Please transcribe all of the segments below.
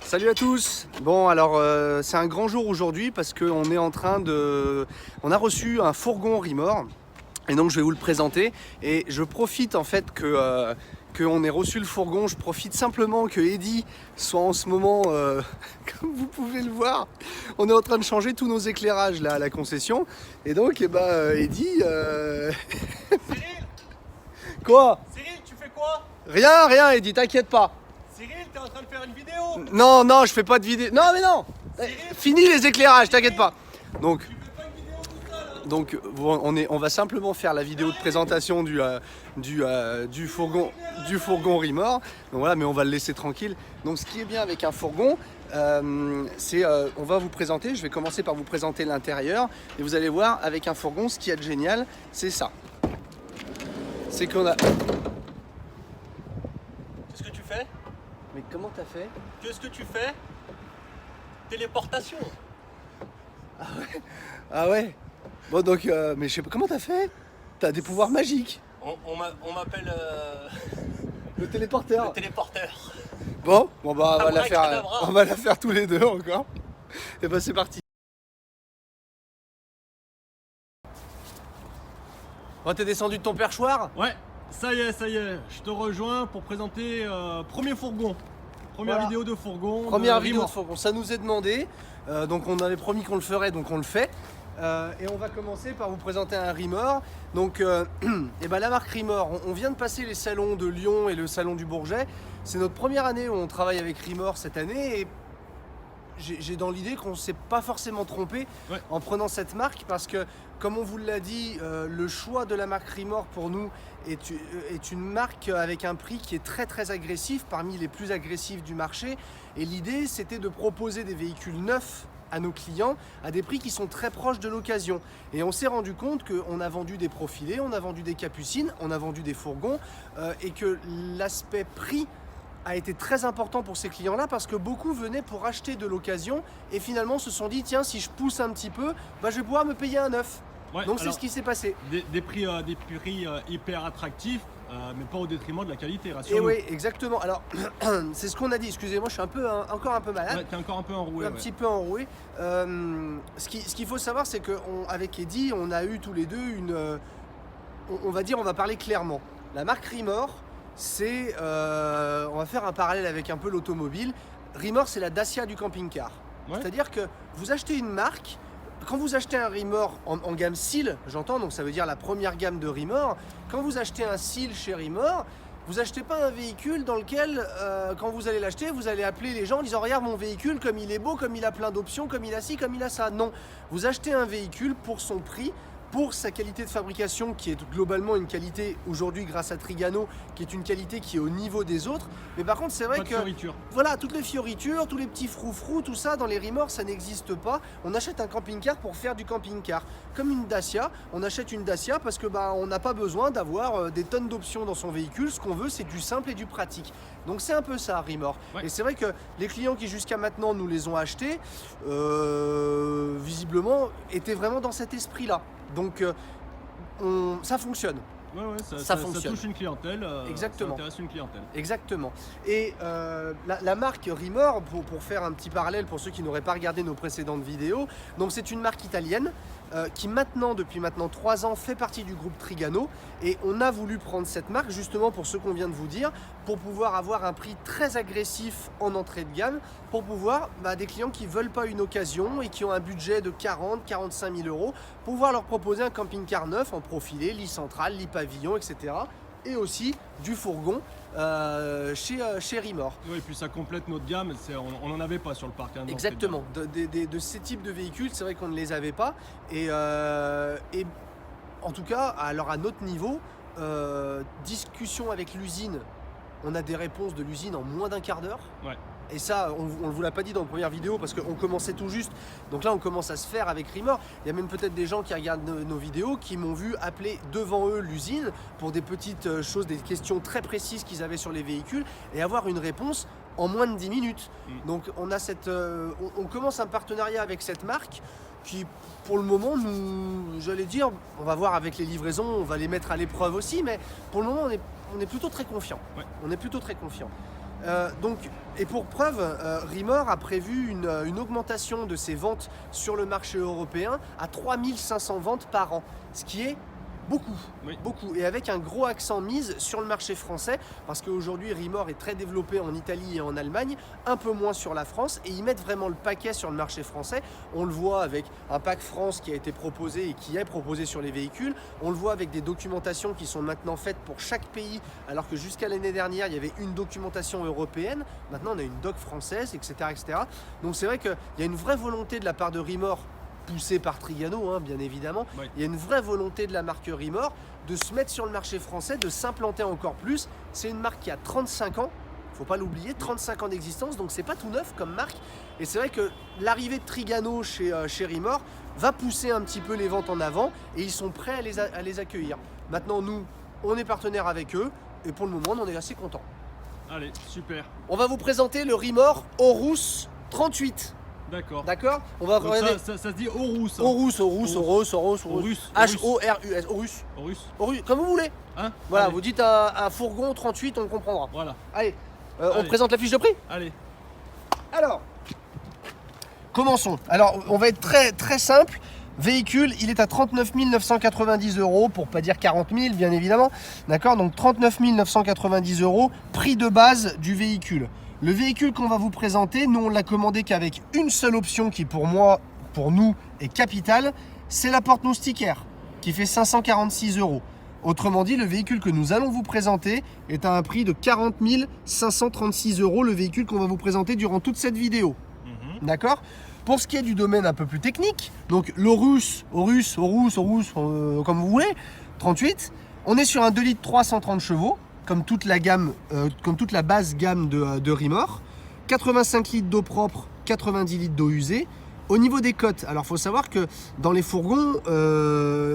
Salut à tous. Bon alors c'est un grand jour aujourd'hui parce qu'on est en train de... On a reçu un fourgon Rimor et donc je vais vous le présenter et je profite en fait qu'on ait reçu le fourgon, je profite simplement que Eddy soit en ce moment, comme vous pouvez le voir, on est en train de changer tous nos éclairages là à la concession et donc Eddy... Cyril, Quoi? Cyril, tu fais quoi? Rien Eddy, t'inquiète pas. Cyril, t'es en train de faire une vidéo. Non, je fais pas de vidéo. Non mais non. Cyril, Fini les éclairages, t'inquiète pas. Donc... tu fais pas une vidéo tout seul, hein? Donc on va simplement faire la vidéo de présentation du fourgon Rimor. Donc voilà, mais on va le laisser tranquille. Donc ce qui est bien avec un fourgon, c'est on va vous présenter, je vais commencer par vous présenter l'intérieur. Et vous allez voir, avec un fourgon, ce qu'il y a de génial, c'est ça. C'est qu'on a... Qu'est-ce que tu fais? Mais comment t'as fait? Qu'est-ce que tu fais? Téléportation. Ah ouais. Bon donc, mais je sais pas, comment t'as fait? T'as des pouvoirs magiques. On m'appelle Le téléporteur. le téléporteur. Bon bah Abracadabra. on va la faire tous les deux encore. Et bah c'est parti. Oh, t'es descendu de ton perchoir? Ouais, ça y est, je te rejoins pour présenter premier fourgon. Première Voilà. vidéo de fourgon. Première de vidéo de Rimor. fourgon, ça nous est demandé, donc on avait promis qu'on le ferait, donc on le fait. Et on va commencer par vous présenter un Rimor. Donc et ben la marque Rimor, on vient de passer les salons de Lyon et le salon du Bourget. C'est notre première année où on travaille avec Rimor cette année et j'ai dans l'idée qu'on ne s'est pas forcément trompé en prenant cette marque parce que, comme on vous l'a dit, le choix de la marque Rimor pour nous est une marque avec un prix qui est très agressif, parmi les plus agressifs du marché. Et l'idée, c'était de proposer des véhicules neufs à nos clients à des prix qui sont très proches de l'occasion. Et on s'est rendu compte qu'on a vendu des profilés, on a vendu des capucines, on a vendu des fourgons et que l'aspect prix a été très important pour ces clients-là parce que beaucoup venaient pour acheter de l'occasion et finalement se sont dit tiens, si je pousse un petit peu, bah, je vais pouvoir me payer un neuf. Ouais, Donc c'est alors, ce qui s'est passé. Des prix hyper attractifs, mais pas au détriment de la qualité, Et rassure-nous. oui, exactement. Alors c'est ce qu'on a dit. Excusez-moi, je suis encore un peu malade. Ouais, t'es encore un peu enroué. Un petit peu enroué. Ce qu'il faut savoir, c'est qu'avec Eddy, on a eu tous les deux on va dire, on va parler clairement. La marque Rimor, c'est, on va faire un parallèle avec un peu l'automobile. Rimor, c'est la Dacia du camping-car. Ouais. C'est-à-dire que vous achetez une marque, quand vous achetez un Rimor en gamme Seal, j'entends, donc ça veut dire la première gamme de Rimor, quand vous achetez un Seal chez Rimor, vous n'achetez pas un véhicule dans lequel, quand vous allez l'acheter, vous allez appeler les gens en disant « Regarde mon véhicule, comme il est beau, comme il a plein d'options, comme il a ci, comme il a ça ». Non, vous achetez un véhicule pour son prix, pour sa qualité de fabrication qui est globalement une qualité aujourd'hui grâce à Trigano qui est une qualité qui est au niveau des autres, mais par contre c'est vrai Pas de que fioritures. voilà, toutes les fioritures, tous les petits froufrous, tout ça dans les Rimor ça n'existe pas. On achète un camping-car pour faire du camping-car, comme une Dacia. On achète une Dacia parce que on n'a pas besoin d'avoir des tonnes d'options dans son véhicule. Ce qu'on veut, c'est du simple et du pratique. Donc c'est un peu ça, Rimor. Ouais. Et c'est vrai que les clients qui jusqu'à maintenant nous les ont achetés, visiblement, étaient vraiment dans cet esprit-là. Donc ça fonctionne. Ouais, Ça fonctionne. touche une clientèle. Exactement. Ça intéresse une clientèle. Exactement. Et la marque Rimor, pour faire un petit parallèle pour ceux qui n'auraient pas regardé nos précédentes vidéos, donc c'est une marque italienne qui depuis maintenant 3 ans, fait partie du groupe Trigano. Et on a voulu prendre cette marque justement pour ce qu'on vient de vous dire, pour pouvoir avoir un prix très agressif en entrée de gamme, pour pouvoir, des clients qui ne veulent pas une occasion et qui ont un budget de 40-45 000 euros, pouvoir leur proposer un camping-car neuf en profilé, lit central, lit pavillon, etc. Et aussi du fourgon chez Rimor. Oui, et puis ça complète notre gamme. On n'en avait pas sur le parc. Hein, Exactement. De ces types de véhicules, c'est vrai qu'on ne les avait pas. Et en tout cas, alors à notre niveau, discussion avec l'usine, on a des réponses de l'usine en moins d'un quart d'heure. Ouais. Et ça, on ne vous l'a pas dit dans la première vidéo parce qu'on commençait tout juste. Donc là, on commence à se faire avec Rimor. Il y a même peut-être des gens qui regardent nos vidéos qui m'ont vu appeler devant eux l'usine pour des petites choses, des questions très précises qu'ils avaient sur les véhicules et avoir une réponse en moins de 10 minutes. Donc on a on commence un partenariat avec cette marque qui, pour le moment, j'allais dire, on va voir avec les livraisons, on va les mettre à l'épreuve aussi, mais pour le moment, on est plutôt très confiant. Ouais. On est plutôt très confiant. Et pour preuve, Rimor a prévu une augmentation de ses ventes sur le marché européen à 3500 ventes par an, ce qui est beaucoup, beaucoup, et avec un gros accent mise sur le marché français, parce qu'aujourd'hui Rimor est très développé en Italie et en Allemagne, un peu moins sur la France, et ils mettent vraiment le paquet sur le marché français. On le voit avec un pack France qui a été proposé et qui est proposé sur les véhicules, on le voit avec des documentations qui sont maintenant faites pour chaque pays, alors que jusqu'à l'année dernière il y avait une documentation européenne, maintenant on a une doc française, etc. etc. Donc c'est vrai qu'il y a une vraie volonté de la part de Rimor, poussé par Trigano, hein, bien évidemment. Oui. Il y a une vraie volonté de la marque Rimor de se mettre sur le marché français, de s'implanter encore plus. C'est une marque qui a 35 ans, il ne faut pas l'oublier, 35 ans d'existence, donc c'est pas tout neuf comme marque. Et c'est vrai que l'arrivée de Trigano chez Rimor va pousser un petit peu les ventes en avant et ils sont prêts à les accueillir. Maintenant, nous, on est partenaire avec eux et pour le moment, on est assez contents. Allez, super. On va vous présenter le Rimor Horus 38. D'accord. D'accord. On va donc ça se dit Horus. Hein. Horus. Horus. H-O-R-U-S. Horus. Comme vous voulez. Hein. Voilà, allez. vous dites un fourgon 38, on le comprendra. Voilà. Allez, on présente la fiche de prix. Allez. Alors, commençons. Alors, on va être très, très simple. Véhicule, il est à 39 990 €, pour pas dire 40 000, bien évidemment. D'accord. Donc 39 990 €, prix de base du véhicule. Le véhicule qu'on va vous présenter, nous on l'a commandé qu'avec une seule option qui pour nous est capitale, c'est la porte moustiquaire qui fait 546 €. Autrement dit, le véhicule que nous allons vous présenter est à un prix de 40 536 €, le véhicule qu'on va vous présenter durant toute cette vidéo. D'accord. Pour ce qui est du domaine un peu plus technique, donc l'Horus, comme vous voulez, 38, on est sur un 2 litres 330 chevaux. Comme toute la base gamme de Rimor, 85 litres d'eau propre, 90 litres d'eau usée. Au niveau des cotes, alors il faut savoir que dans les fourgons,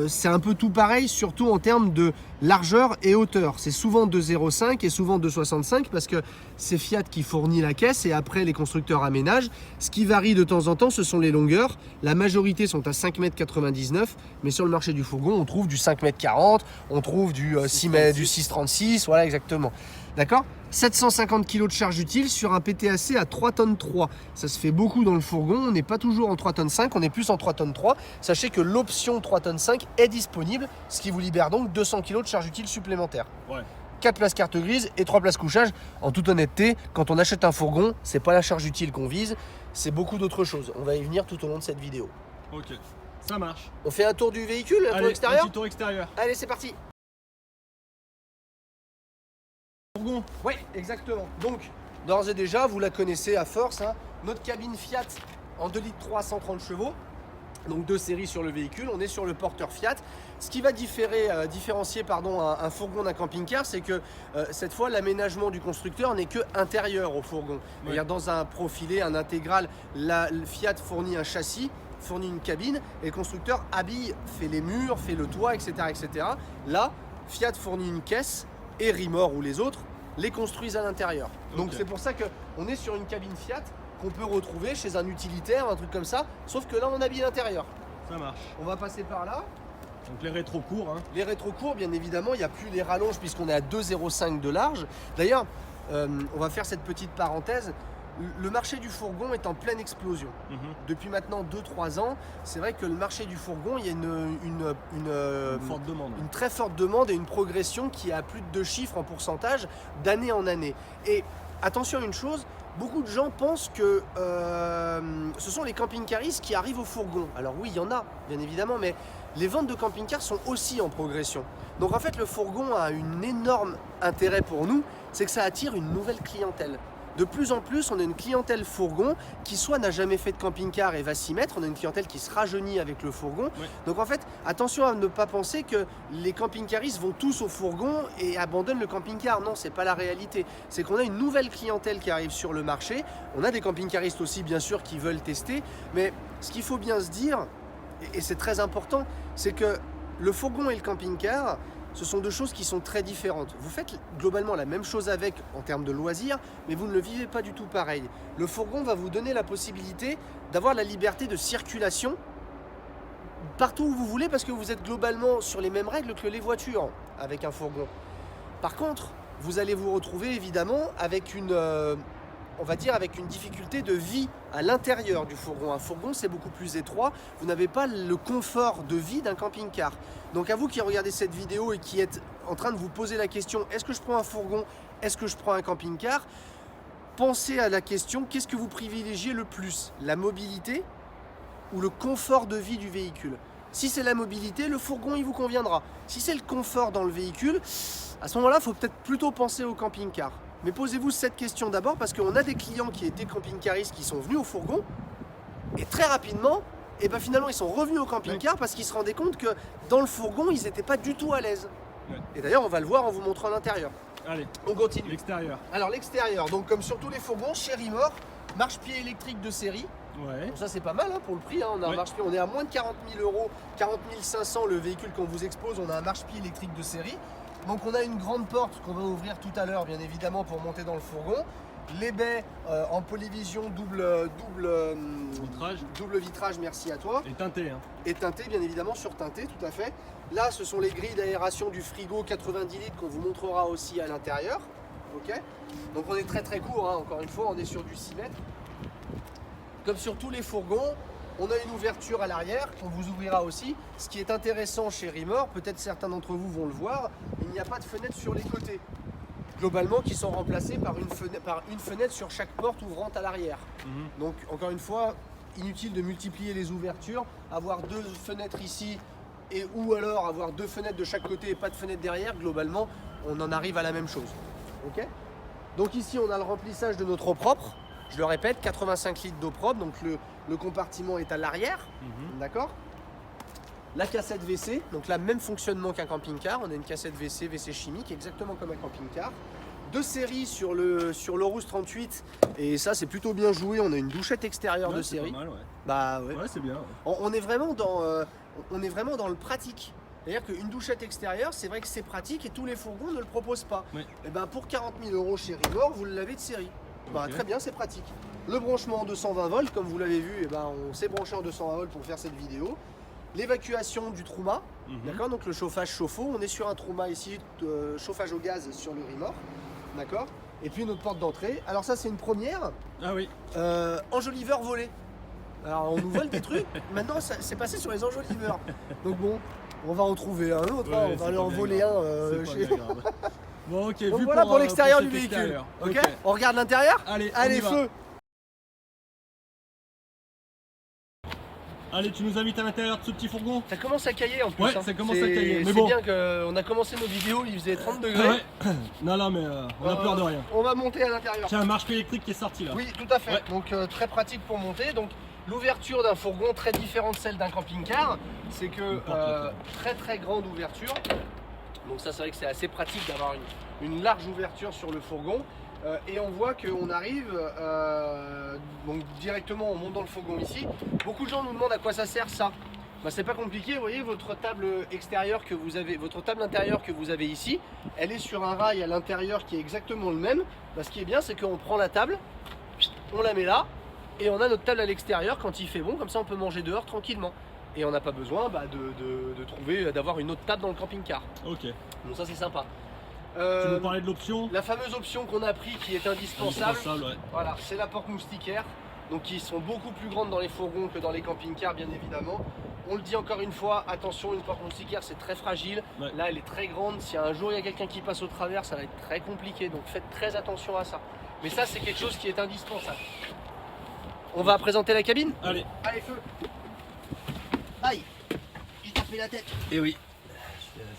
c'est un peu tout pareil, surtout en termes de largeur et hauteur. C'est souvent 2,05 et souvent 2,65 parce que c'est Fiat qui fournit la caisse et après les constructeurs aménagent. Ce qui varie de temps en temps, ce sont les longueurs. La majorité sont à 5,99 m, mais sur le marché du fourgon, on trouve du 5,40 m, on trouve du 6,36 m, voilà exactement. D'accord. 750 kg de charge utile sur un PTAC à 3 tonnes 3. Ça se fait beaucoup dans le fourgon, on n'est pas toujours en 3 tonnes 5, on est plus en 3 tonnes 3. Sachez que l'option 3 tonnes 5 est disponible, ce qui vous libère donc 200 kg de charge utile supplémentaire. Ouais. 4 places carte grise et 3 places couchage. En toute honnêteté, quand on achète un fourgon, c'est pas la charge utile qu'on vise, c'est beaucoup d'autres choses. On va y venir tout au long de cette vidéo. Ok, ça marche. On fait un tour du véhicule, un tour extérieur ? Un petit tour extérieur. Allez, c'est parti. Fourgon. Oui, exactement. Donc, d'ores et déjà, vous la connaissez à force, hein, notre cabine Fiat en 2 litres 330 chevaux. Donc 2 séries sur le véhicule, on est sur le porteur Fiat. Ce qui va différencier un fourgon d'un camping-car, c'est que cette fois l'aménagement du constructeur n'est que intérieur au fourgon. Ouais. C'est-à-dire dans un profilé, un intégral, le Fiat fournit un châssis, fournit une cabine et le constructeur habille, fait les murs, fait le toit, etc. etc. Là, Fiat fournit une caisse et Rimor ou les autres les construisent à l'intérieur. Donc c'est pour ça qu'on est sur une cabine Fiat qu'on peut retrouver chez un utilitaire, un truc comme ça, sauf que là on habille l'intérieur. Ça marche. On va passer par là. Donc les rétros courts. Hein. Les rétros courts, bien évidemment, il n'y a plus les rallonges puisqu'on est à 2,05 de large. D'ailleurs, on va faire cette petite parenthèse. Le marché du fourgon est en pleine explosion. Depuis maintenant 2-3 ans, c'est vrai que le marché du fourgon, il y a une forte demande. Une très forte demande et une progression qui a plus de 2 chiffres en pourcentage d'année en année. Et attention à une chose, beaucoup de gens pensent que ce sont les camping-caristes qui arrivent au fourgon. Alors oui, il y en a, bien évidemment, mais les ventes de camping-cars sont aussi en progression. Donc en fait, le fourgon a un énorme intérêt pour nous, c'est que ça attire une nouvelle clientèle. De plus en plus, on a une clientèle fourgon qui soit n'a jamais fait de camping-car et va s'y mettre. On a une clientèle qui se rajeunit avec le fourgon. Ouais. Donc en fait, attention à ne pas penser que les camping-caristes vont tous au fourgon et abandonnent le camping-car. Non, c'est pas la réalité. C'est qu'on a une nouvelle clientèle qui arrive sur le marché. On a des camping-caristes aussi, bien sûr, qui veulent tester. Mais ce qu'il faut bien se dire, et c'est très important, c'est que le fourgon et le camping-car, ce sont deux choses qui sont très différentes. Vous faites globalement la même chose avec en termes de loisirs, mais vous ne le vivez pas du tout pareil. Le fourgon va vous donner la possibilité d'avoir la liberté de circulation partout où vous voulez parce que vous êtes globalement sur les mêmes règles que les voitures avec un fourgon. Par contre, vous allez vous retrouver évidemment avec une, on va dire avec une difficulté de vie à l'intérieur du fourgon. Un fourgon, c'est beaucoup plus étroit, vous n'avez pas le confort de vie d'un camping-car. Donc à vous qui regardez cette vidéo et qui êtes en train de vous poser la question, est-ce que je prends un fourgon, est-ce que je prends un camping-car? Pensez à la question, qu'est-ce que vous privilégiez le plus? La mobilité ou le confort de vie du véhicule? Si c'est la mobilité, le fourgon il vous conviendra. Si c'est le confort dans le véhicule, à ce moment-là, il faut peut-être plutôt penser au camping-car. Mais posez-vous cette question d'abord parce qu'on a des clients qui étaient camping-caristes qui sont venus au fourgon et très rapidement, et ben finalement ils sont revenus au camping-car parce qu'ils se rendaient compte que dans le fourgon, ils n'étaient pas du tout à l'aise. Ouais. Et d'ailleurs, on va le voir en vous montrant l'intérieur. Allez, On continue. l'extérieur. Alors l'extérieur, donc comme sur tous les fourgons, chez Rimor, marche-pied électrique de série. Ouais. Donc ça c'est pas mal hein, pour le prix, hein. On a un marche-pied, on est à moins de 40 000 €, 40 500 le véhicule qu'on vous expose, on a un marche-pied électrique de série. Donc on a une grande porte qu'on va ouvrir tout à l'heure bien évidemment pour monter dans le fourgon. Les baies en polyvision double vitrage, merci à toi. Et teinté. Hein. Et teinté bien évidemment, surteinté tout à fait. Là ce sont les grilles d'aération du frigo 90 litres qu'on vous montrera aussi à l'intérieur. Ok. Donc on est très court, hein. Encore une fois on est sur du 6 mètres. Comme sur tous les fourgons, on a une ouverture à l'arrière qu'on vous ouvrira aussi. Ce qui est intéressant chez Rimor, peut-être certains d'entre vous vont le voir, il n'y a pas de fenêtre sur les côtés. Globalement, qui sont remplacés par une fenêtre sur chaque porte ouvrant à l'arrière. Donc encore une fois, inutile de multiplier les ouvertures, avoir 2 fenêtres ici et ou alors avoir 2 fenêtres de chaque côté et pas de fenêtre derrière. Globalement, on en arrive à la même chose. Ok. Donc ici, on a le remplissage de notre eau propre. Je le répète, 85 litres d'eau propre, donc le compartiment est à l'arrière, d'accord. La cassette WC, donc là, même fonctionnement qu'un camping-car, on a une cassette WC chimique, exactement comme un camping-car. De série sur l'Aurus 38, et ça c'est plutôt bien joué, on a une douchette extérieure de série. Pas mal, ouais. Bah ouais. Ouais, c'est bien. On est vraiment dans le pratique. C'est-à-dire qu'une douchette extérieure, c'est vrai que c'est pratique et tous les fourgons ne le proposent pas. Oui. Et ben pour 40 000 € chez Rimor, vous l'avez de série. Bah, Ok. très bien, c'est pratique. Le branchement en 220 volts, comme vous l'avez vu, eh ben, on s'est branché en 220 volts pour faire cette vidéo. L'évacuation du Trouma, d'accord, donc le chauffage chauffe-eau. On est sur un Trouma ici, chauffage au gaz sur le Rimor, d'accord. Et puis notre porte d'entrée. Alors ça, c'est une première. Ah oui. Enjoliveur volé. Alors on nous vole des trucs. Maintenant, c'est passé sur les enjoliveurs. Donc bon, on va en trouver un autre. Ouais, hein, on c'est va aller pas en bien voler grave. un. C'est pas bien grave. Bon, ok. Donc Vu voilà pour l'extérieur du cet véhicule. extérieur. Ok. On regarde l'intérieur. Allez, on Allez, y va. feu. Allez, tu nous invites à l'intérieur de ce petit fourgon? Ça commence à cailler en plus. Ouais, hein. ça commence à cailler, mais C'est bon. bien qu'on a commencé nos vidéos, il faisait 30 degrés. Ouais. Non, mais on a peur de rien. On va monter à l'intérieur. Tiens, un marche-pied électrique qui est sorti là. Oui, tout à fait. Ouais. Donc très pratique pour monter. Donc l'ouverture d'un fourgon très différente de celle d'un camping-car, c'est que très grande ouverture. Donc ça, c'est vrai que c'est assez pratique d'avoir une large ouverture sur le fourgon. Et on voit qu'on arrive, donc directement on monte dans le fourgon ici. Beaucoup de gens nous demandent à quoi ça sert ça. Bah, c'est pas compliqué, vous voyez votre table extérieure que vous avez, votre table intérieure que vous avez ici, elle est sur un rail à l'intérieur qui est exactement le même. Bah, ce qui est bien, c'est qu'on prend la table, on la met là, et on a notre table à l'extérieur quand il fait bon, comme ça on peut manger dehors tranquillement. Et on n'a pas besoin d'avoir une autre table dans le camping-car. Ok. Donc ça c'est sympa. Tu nous parlais de l'option? La fameuse option qu'on a pris qui est indispensable, Ouais. voilà, c'est la porte moustiquaire. Donc qui sont beaucoup plus grandes dans les fourgons que dans les camping-cars bien évidemment. On le dit encore une fois, attention, une porte moustiquaire c'est très fragile. Ouais. Là elle est très grande, si un jour il y a quelqu'un qui passe au travers, ça va être très compliqué. Donc faites très attention à ça. Mais ça c'est quelque chose qui est indispensable. On va présenter la cabine. Allez. Allez, feu. Aïe, j'ai tapé la tête. Et oui.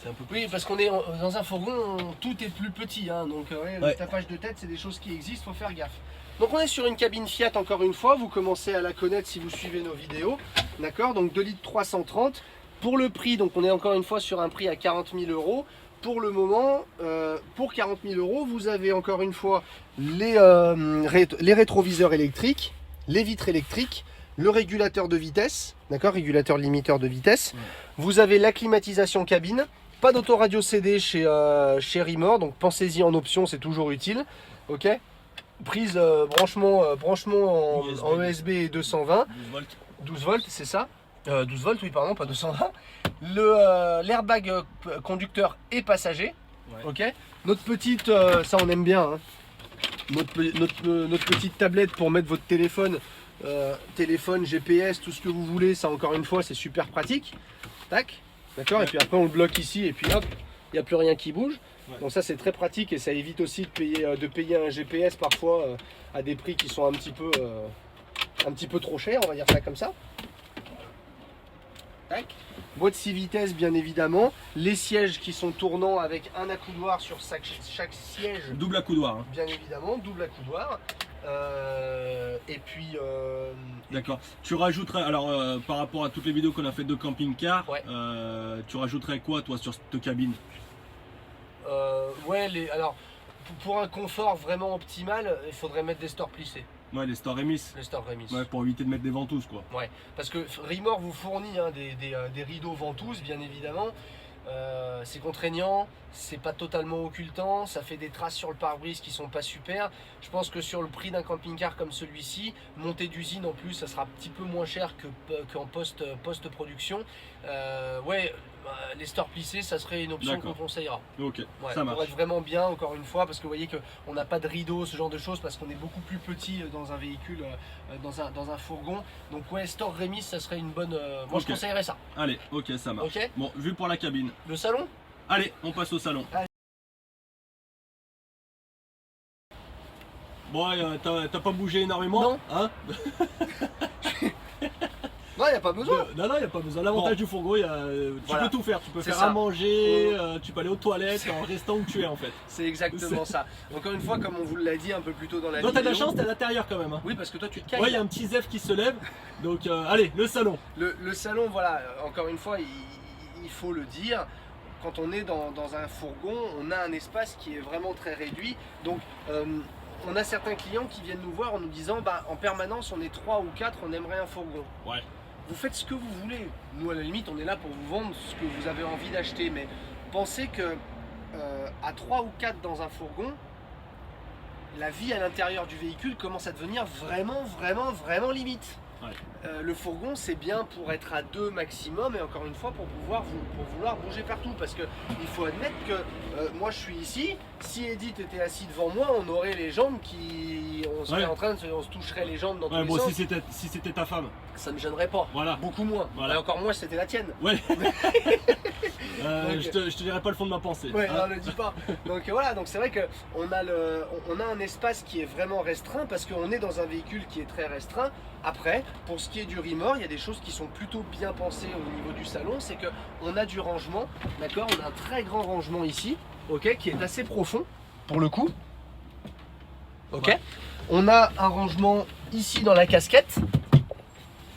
C'est un peu oui, parce qu'on est dans un fourgon, tout est plus petit, hein, donc ouais, le Ouais. tapage de tête, c'est des choses qui existent, faut faire gaffe. Donc on est sur une cabine Fiat encore une fois, vous commencez à la connaître si vous suivez nos vidéos, d'accord. Donc 2 litres 330 pour le prix, donc on est encore une fois sur un prix à 40 000 €. Pour le moment, pour 40 000 €, vous avez encore une fois les rétroviseurs électriques, les vitres électriques, le régulateur de vitesse, d'accord, régulateur limiteur de vitesse. Vous avez la climatisation cabine, pas d'autoradio CD chez Rimor, donc pensez-y en option, c'est toujours utile, ok. Prise branchement en USB et 220, 12 volts. 12 volts, c'est ça. 12 volts, oui, pardon, pas 220. L'airbag conducteur et passager, Ouais. ok. Notre petite, ça on aime bien, hein. Notre petite tablette pour mettre votre téléphone, téléphone, GPS, tout ce que vous voulez, ça encore une fois c'est super pratique. Tac, d'accord, et puis après on le bloque ici et puis hop, il n'y a plus rien qui bouge. Ouais. Donc ça c'est très pratique et ça évite aussi de payer un GPS parfois à des prix qui sont un petit peu trop chers, on va dire ça comme ça. Tac. Boîte 6 vitesses bien évidemment, les sièges qui sont tournants avec un accoudoir sur chaque siège. Double accoudoir. Hein. Bien évidemment, double accoudoir. Et puis. D'accord. Tu rajouterais, alors par rapport à toutes les vidéos qu'on a faites de camping-car, Ouais. tu rajouterais quoi toi sur cette cabine? Ouais, alors pour un confort vraiment optimal, il faudrait mettre des stores plissés. Ouais, les stores Remis. Les stores Remis. Ouais, pour éviter de mettre des ventouses quoi. Ouais, parce que Rimor vous fournit hein, des rideaux ventouses, bien évidemment. C'est contraignant, c'est pas totalement occultant, ça fait des traces sur le pare-brise qui sont pas super. Je pense que sur le prix d'un camping-car comme celui-ci, montée d'usine en plus, ça sera un petit peu moins cher qu'en post-production. Ouais, les stores plissés, ça serait une option qu'on conseillera. Ok, Ouais, ça marche. pour être vraiment bien, encore une fois, parce que vous voyez qu'on n'a pas de rideau, ce genre de choses, parce qu'on est beaucoup plus petit dans un véhicule, dans un fourgon. Donc ouais, store Remis, ça serait une bonne... moi je conseillerais ça. Allez, ok, ça marche. Ok. Bon, vu pour la cabine. Le salon? Allez, on passe au salon. Allez. Bon, t'as pas bougé énormément? Non. Hein? Non, il n'y a pas besoin. Non, il n'y a pas besoin. L'avantage du fourgon, tu Voilà. peux tout faire. Tu peux C'est faire ça. à manger, tu peux aller aux toilettes en restant où tu es en fait. C'est exactement ça. Encore une fois, comme on vous l'a dit un peu plus tôt dans la Non, vidéo. t'as de la chance, t'es à l'intérieur quand même. Hein. Oui, parce que toi tu te cailles. Ouais, il y a un petit zef qui se lève. Donc, allez, le salon. Le salon, voilà, encore une fois, il faut le dire. Quand on est dans un fourgon, on a un espace qui est vraiment très réduit. Donc, on a certains clients qui viennent nous voir en nous disant en permanence, on est 3 ou 4, on aimerait un fourgon. Ouais. Vous faites ce que vous voulez. Nous, à la limite, on est là pour vous vendre ce que vous avez envie d'acheter. Mais pensez que à 3 ou 4 dans un fourgon, la vie à l'intérieur du véhicule commence à devenir vraiment limite. Ouais. Le fourgon, c'est bien pour être à 2 maximum et encore une fois pour vouloir bouger partout, parce que il faut admettre que moi je suis ici, si Edith était assis devant moi, on aurait les jambes on serait en train on se toucherait les jambes dans tous les bon, sens. si c'était ta femme. Ça me gênerait pas, Voilà. beaucoup moins. Voilà. Et encore moins si c'était la tienne. Ouais. Je te dirai pas le fond de ma pensée. Ouais, hein. non, le dis pas. Donc voilà, donc c'est vrai qu'on a un espace qui est vraiment restreint parce qu'on est dans un véhicule qui est très restreint. Après, pour ce qui est du Rimor, il y a des choses qui sont plutôt bien pensées au niveau du salon, c'est qu'on a du rangement, d'accord? On a un très grand rangement ici, ok, qui est assez profond pour le coup. Ok. Ouais. On a un rangement ici dans la casquette,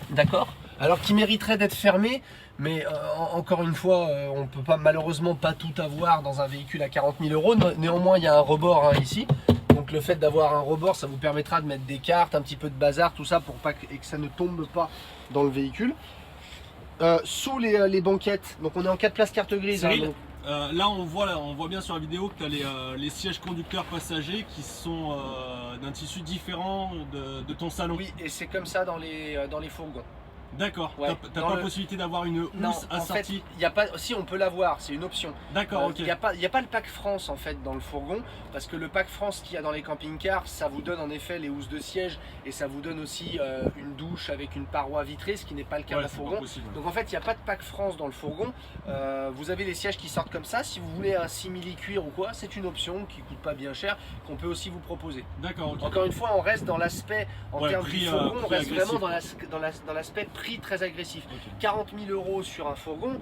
d'accord? Alors qui mériterait d'être fermé, mais encore une fois, on ne peut malheureusement pas tout avoir dans un véhicule à 40 000 €. Néanmoins, il y a un rebord hein, ici. Donc le fait d'avoir un rebord, ça vous permettra de mettre des cartes, un petit peu de bazar, tout ça, pour pas que ça ne tombe pas dans le véhicule. Sous les banquettes, donc on est en 4 places carte grise. Cyril, Donc... là, on voit bien sur la vidéo que tu as les sièges conducteurs passagers qui sont d'un tissu différent de ton salon. Oui, et c'est comme ça dans les fourgons. D'accord. Ouais. T'as pas la possibilité d'avoir une Non, housse en fait, assortie? y a pas. Si on peut l'avoir, c'est une option. D'accord, ok. Il n'y a pas le pack France en fait dans le fourgon, parce que le pack France qu'il y a dans les camping-cars, ça vous donne en effet les housses de siège et ça vous donne aussi une douche avec une paroi vitrée, ce qui n'est pas le cas Ouais, d'un c'est fourgon. pas possible. Donc en fait, il n'y a pas de pack France dans le fourgon. Vous avez les sièges qui sortent comme ça. Si vous voulez un simili-cuir ou quoi, c'est une option qui coûte pas bien cher, qu'on peut aussi vous proposer. D'accord, ok. Encore une fois, on reste dans l'aspect, en Ouais, termes prix, du fourgon, on prix reste agressif. vraiment dans l'aspect prix très agressif. Ok. 40 000 € sur un fourgon,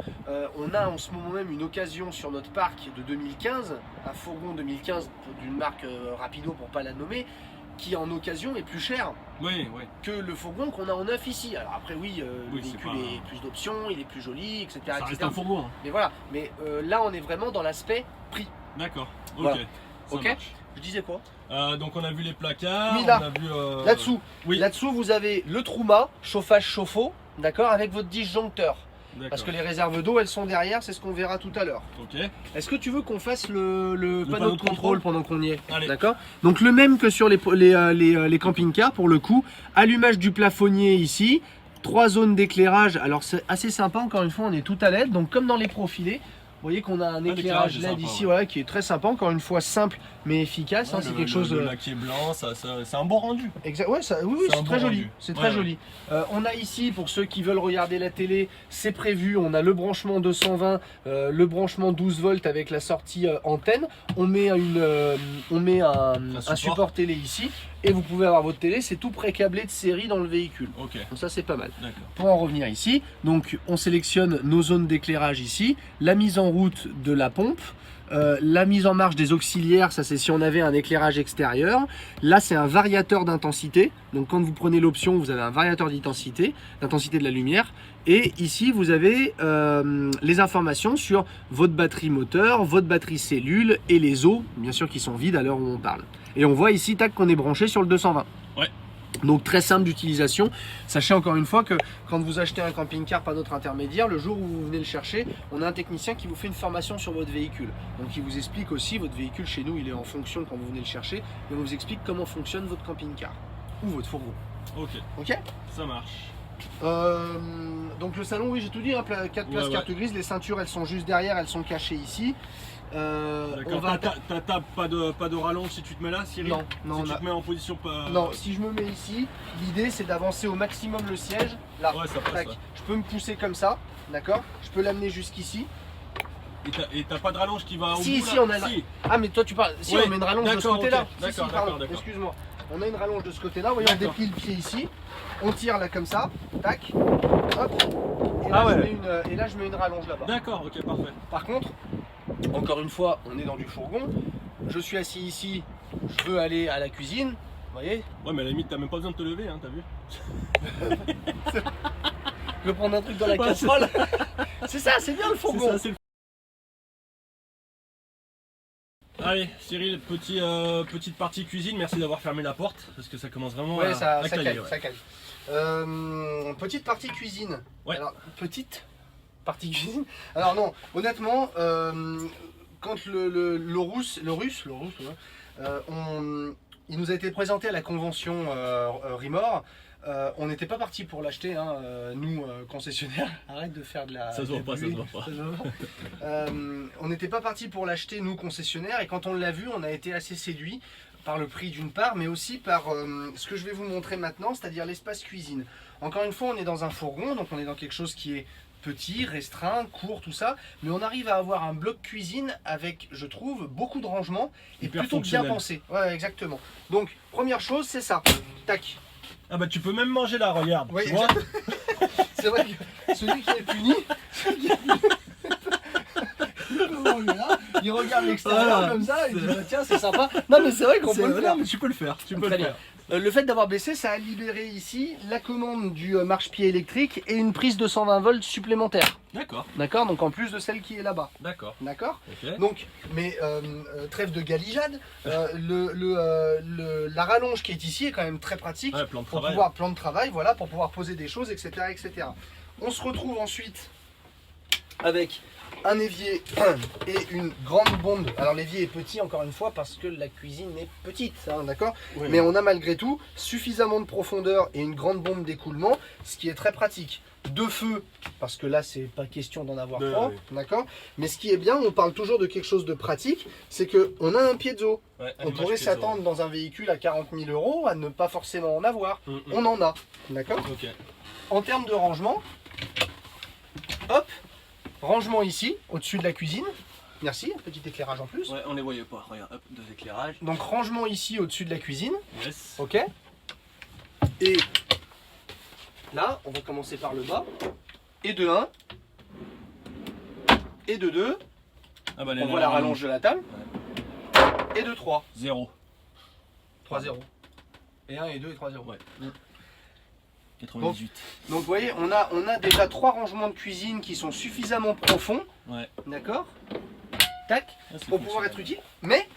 on a en ce moment même une occasion sur notre parc de 2015, un fourgon 2015 d'une marque Rapido pour pas la nommer, qui en occasion est plus cher Oui. que le fourgon qu'on a en neuf ici. Alors après oui, le Oui, c'est véhicule pas- est plus d'options, il est plus joli, etc. Ça etc. reste un fourgon. hein. Mais voilà, mais là on est vraiment dans l'aspect prix. D'accord. Ok. Voilà. Ça Ok. marche. Je disais quoi? Donc on a vu les placards, Oui, là. on a vu Là-dessous, oui. là-dessous vous avez le Trouma, chauffage chauffe-eau, d'accord, avec votre disjoncteur. D'accord. Parce que les réserves d'eau elles sont derrière, c'est ce qu'on verra tout à l'heure. Ok. Est-ce que tu veux qu'on fasse le panneau de contrôle pendant qu'on y est? Allez. D'accord. Donc le même que sur les camping-cars pour le coup. Allumage du plafonnier ici. 3 zones d'éclairage. Alors c'est assez sympa, encore une fois, on est tout à l'aide. Donc comme dans les profilés, voyez qu'on a un l'éclairage éclairage est LED sympa, ici, ouais. voilà, qui est très sympa, encore une fois simple mais efficace, Ouais, c'est quelque chose... Le lac est blanc, c'est un bon rendu. Exact, ouais, oui, C'est un c'est bon très joli. rendu. C'est très Ouais, joli. On a ici, pour ceux qui veulent regarder la télé, c'est prévu. On a le branchement 220, le branchement 12 volts avec la sortie antenne. On met un support télé ici et vous pouvez avoir votre télé. C'est tout pré-câblé de série dans le véhicule. Ok, Donc ça, c'est pas mal. d'accord. Pour en revenir ici, donc on sélectionne nos zones d'éclairage ici, la mise en route de la pompe. La mise en marche des auxiliaires, ça c'est si on avait un éclairage extérieur. Là c'est un variateur d'intensité. Donc quand vous prenez l'option, vous avez un variateur d'intensité de la lumière. Et ici vous avez les informations sur votre batterie moteur, votre batterie cellule et les eaux, bien sûr qui sont vides à l'heure où on parle. Et on voit ici tac qu'on est branché sur le 220. Ouais. Donc très simple d'utilisation. Sachez encore une fois que quand vous achetez un camping-car par notre intermédiaire, le jour où vous venez le chercher, on a un technicien qui vous fait une formation sur votre véhicule. Donc il vous explique aussi, votre véhicule chez nous il est en fonction quand vous venez le chercher, et on vous explique comment fonctionne votre camping-car ou votre fourgon. Ok, Ok. ça marche. Donc le salon, oui j'ai tout dit, hein, 4 places carte grise, les ceintures elles sont juste derrière, elles sont cachées ici. D'accord, t'as pas de rallonge si tu te mets là, Cyril? Non, si tu te mets en position pas... Non, si je me mets ici, l'idée c'est d'avancer au maximum le siège. Là, Ouais, ça passe, ouais. Je peux me pousser comme ça, d'accord? Je peux l'amener jusqu'ici. Et t'as pas de rallonge qui va au Si, bout si, là? on a Ah mais toi tu parles, si Ouais, on met une rallonge de ce d'accord, côté-là. ok. Si, D'accord, si, pardon, d'accord. excuse-moi. On a une rallonge de ce côté-là, voyez, on D'accord. déplie le pied ici, on tire là comme ça, tac, hop, et là, et là je mets une rallonge là-bas. D'accord, ok, parfait. Par contre, encore une fois, on est dans du fourgon, je suis assis ici, je veux aller à la cuisine, vous voyez. Ouais, mais à la limite, t'as même pas besoin de te lever, hein, t'as vu? Je veux prendre un truc dans la casserole. C'est ça, c'est bien le fourgon. C'est ça, Allez, Cyril, petite partie cuisine. Merci d'avoir fermé la porte parce que ça commence vraiment Ouais, ça à caler, cale, ouais. ça cale. Petite partie cuisine. Ouais. Alors, petite partie cuisine. Alors non, honnêtement, quand le russe, ouais, il nous a été présenté à la convention Rimor. On n'était pas parti pour l'acheter, hein, nous concessionnaires. Arrête de faire de la. Ça se voit pas, ça se voit pas. On n'était pas parti pour l'acheter, nous concessionnaires, et quand on l'a vu, on a été assez séduit par le prix d'une part, mais aussi par ce que je vais vous montrer maintenant, c'est-à-dire l'espace cuisine. Encore une fois, on est dans un fourgon, donc on est dans quelque chose qui est petit, restreint, court, tout ça, mais on arrive à avoir un bloc cuisine avec, je trouve, beaucoup de rangement et Hyper plutôt bien fonctionnel. pensé. Ouais, exactement. Donc, première chose, c'est ça. Tac. Ah bah tu peux même manger là, regarde. Ouais, tu vois. c'est vrai que celui qui est puni, il regarde l'extérieur Voilà, comme ça, il dit c'est- bah, tiens c'est sympa. Non mais c'est vrai qu'on peut le faire. Mais tu peux le faire. Tu peux Très le bien. faire. Le fait d'avoir baissé, ça a libéré ici la commande du marche-pied électrique et une prise de 120 volts supplémentaire. D'accord, D'accord, donc en plus de celle qui est là-bas. d'accord. D'accord. Ok. Donc, mais trêve de galijade, la rallonge qui est ici est quand même très pratique Ouais, plan de pour travail. pouvoir plan de travail, voilà, pour pouvoir poser des choses, etc., etc. On se retrouve ensuite avec un évier et une grande bonde. Alors l'évier est petit encore une fois parce que la cuisine est petite, hein, d'accord. Ouais, Mais on a malgré tout suffisamment de profondeur et une grande bombe d'écoulement, ce qui est très pratique. Deux feux, parce que là c'est pas question d'en avoir trois, oui. d'accord. Mais ce qui est bien, on parle toujours de quelque chose de pratique, c'est que on a un piezo. Ouais, On allumage pourrait piezo. s'attendre dans un véhicule à 40 000 € à ne pas forcément en avoir. On en a, d'accord. Ok. En termes de rangement, hop, rangement ici, au-dessus de la cuisine. Merci, un petit éclairage en plus. Ouais, on les voyait pas. Regarde, hop, deux éclairages. Donc rangement ici, au-dessus de la cuisine. Yes. Ok. Et là, on va commencer par le bas. Et de 1. Et de 2. Ah bah, On voit la rallonge de la table. Et de 3. 0. 3-0. Et 1 et 2 et 3-0. Ouais. 98. Donc vous voyez, on a déjà 3 rangements de cuisine qui sont suffisamment profonds. Ouais. D'accord. Tac. Ah, c'est Pour pouvoir fonctionnel. être utile. Mais,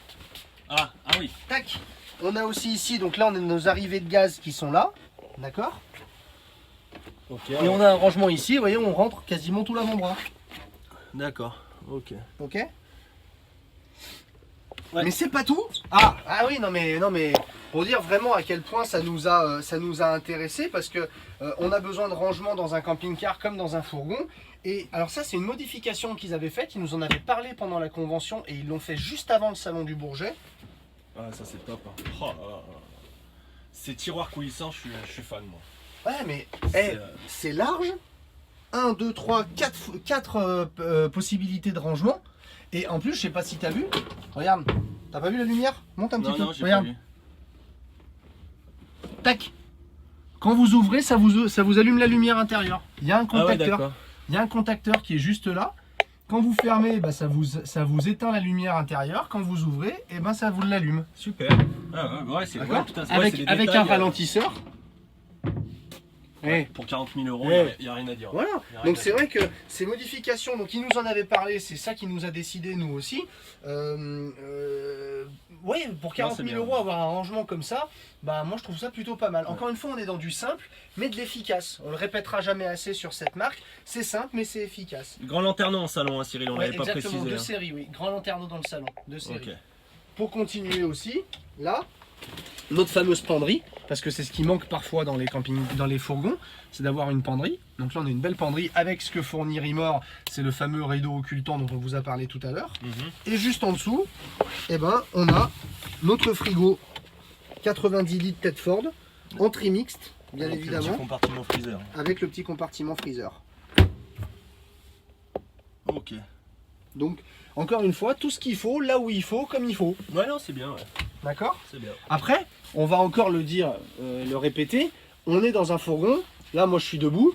Ah oui. tac. On a aussi ici, donc là on a nos arrivées de gaz qui sont là. D'accord. Ok. Et on a un rangement ici, vous voyez, on rentre quasiment tout l'avant-bras. D'accord. Ok. Ok. Ouais. Mais c'est pas tout. Ah oui, non mais pour dire vraiment à quel point ça nous a intéressé parce que on a besoin de rangement dans un camping-car comme dans un fourgon. Et alors ça c'est une modification qu'ils avaient faite, ils nous en avaient parlé pendant la convention et ils l'ont fait juste avant le salon du Bourget. Ah ça c'est top. Hein. Oh, là, là. Ces tiroirs coulissants, je suis fan moi. Ouais mais c'est large. 1, 2, 3, 4 possibilités de rangement. Et en plus, je sais pas si t'as vu. Regarde, t'as pas vu la lumière? Monte un petit peu. Non, j'ai Regarde. pas vu. Tac. Quand vous ouvrez, ça vous allume la lumière intérieure. Il y a un contacteur. d'accord. Il y a un contacteur qui est juste là. Quand vous fermez, bah, ça vous éteint la lumière intérieure. Quand vous ouvrez, et ben ça vous l'allume. Super. Ah, ouais, c'est D'accord. putain, Avec, c'est des avec détails, un ralentisseur. Ouais, pour 40 000 €, Ouais. il n'y a rien à dire. Voilà, Y a rien donc à c'est dire. vrai que ces modifications, donc ils nous en avaient parlé, c'est ça qui nous a décidé nous aussi. Ouais, pour 40 c'est 000 bien. € avoir un rangement comme ça, bah moi je trouve ça plutôt pas mal. Encore une fois, on est dans du simple, mais de l'efficace. On le répétera jamais assez sur cette marque. C'est simple, mais c'est efficace. Grand lanterneau en salon, hein, Cyril, on Ouais, l'avait pas exactement, précisé. deux Hein. séries, oui. Grand lanterneau dans le salon, deux séries. Ok. Pour continuer aussi, là, notre fameuse penderie, parce que c'est ce qui manque parfois dans les campings, dans les fourgons, c'est d'avoir une penderie. Donc là on a une belle penderie avec ce que fournit Rimor, c'est le fameux rideau occultant dont on vous a parlé tout à l'heure. Et juste en dessous, eh ben, on a notre frigo 90 litres Tedford en trimixte, bien Donc, évidemment, Le petit compartiment freezer. avec le petit compartiment freezer. Ok. Donc encore une fois, tout ce qu'il faut, là où il faut, comme il faut. Ouais, non, c'est bien, ouais. D'accord ? C'est bien. Après, on va encore le dire, le répéter, on est dans un fourgon, là moi je suis debout,